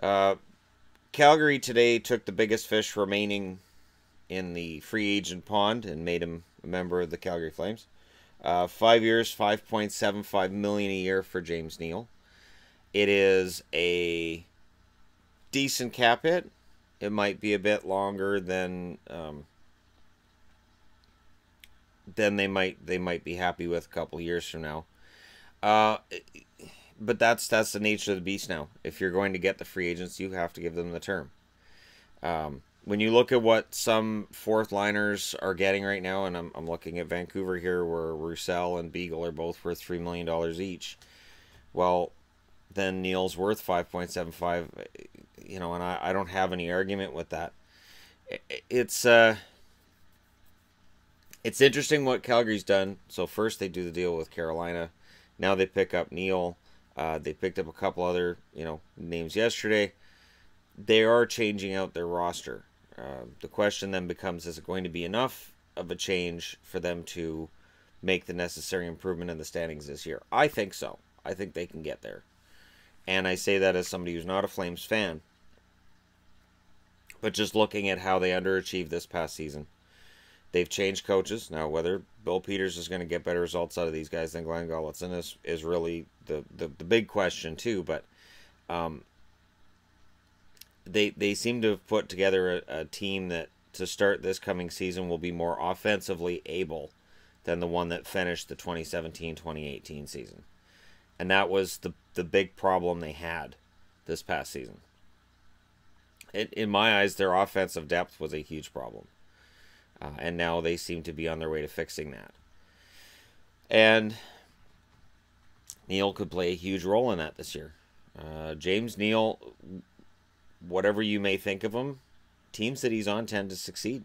Uh, Calgary today took the biggest fish remaining in the free agent pond and made him a member of the Calgary Flames. 5 years, $5.75 million a year for James Neal. It is a decent cap hit. It might be a bit longer than they might be happy with a couple years from now. Uh, but that's the nature of the beast now. If you're going to get the free agents, you have to give them the term. When you look at what some fourth liners are getting right now, and I'm looking at Vancouver here, where Roussel and Beagle are both worth $3 million each. Well, then Neal's worth 5.75. And I don't have any argument with that. It's interesting what Calgary's done. So first they do the deal with Carolina. Now they pick up Neal. They picked up a couple other, names yesterday. They are changing out their roster. The question then becomes, is it going to be enough of a change for them to make the necessary improvement in the standings this year? I think so. I think they can get there. And I say that as somebody who's not a Flames fan. But just looking at how they underachieved this past season. They've changed coaches. Now, whether Bill Peters is going to get better results out of these guys than Glenn Gulutzan is really the big question, too. But they seem to have put together a team that, to start this coming season, will be more offensively able than the one that finished the 2017-2018 season. And that was the big problem they had this past season. In my eyes, their offensive depth was a huge problem. And now they seem to be on their way to fixing that. And Neal could play a huge role in that this year. James Neal, whatever you may think of him, teams that he's on tend to succeed.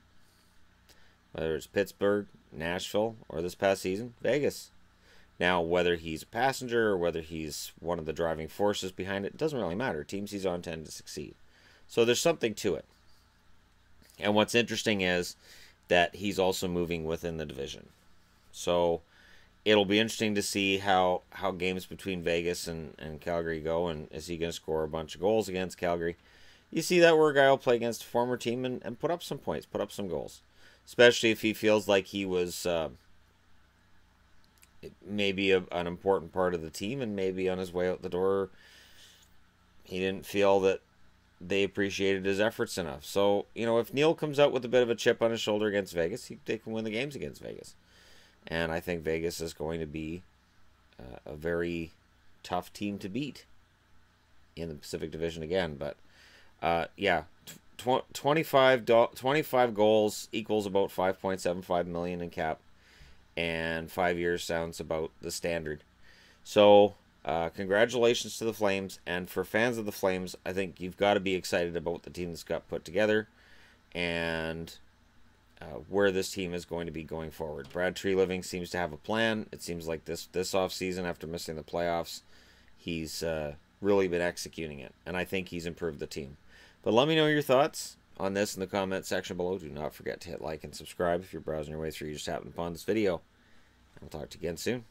Whether it's Pittsburgh, Nashville, or this past season, Vegas. Now, whether he's a passenger or whether he's one of the driving forces behind it, doesn't really matter. Teams he's on tend to succeed. So there's something to it. And what's interesting is that he's also moving within the division. So it'll be interesting to see how games between Vegas and Calgary go, and is he going to score a bunch of goals against Calgary? You see that where a guy will play against a former team and put up some points, put up some goals. Especially if he feels like he was maybe an important part of the team, and maybe on his way out the door he didn't feel that they appreciated his efforts enough. So, if Neal comes out with a bit of a chip on his shoulder against Vegas, they can win the games against Vegas. And I think Vegas is going to be a very tough team to beat in the Pacific Division again. But, 25 goals equals about $5.75 million in cap. And 5 years sounds about the standard. So, congratulations to the Flames, and for fans of the Flames, I think you've got to be excited about the team that's got put together and where this team is going to be going forward. Brad Treliving seems to have a plan. It seems like this offseason, after missing the playoffs, he's really been executing it, and I think he's improved the team. But let me know your thoughts on this in the comment section below. Do not forget to hit like and subscribe if you're browsing your way through. You just happened upon this video. I'll talk to you again soon.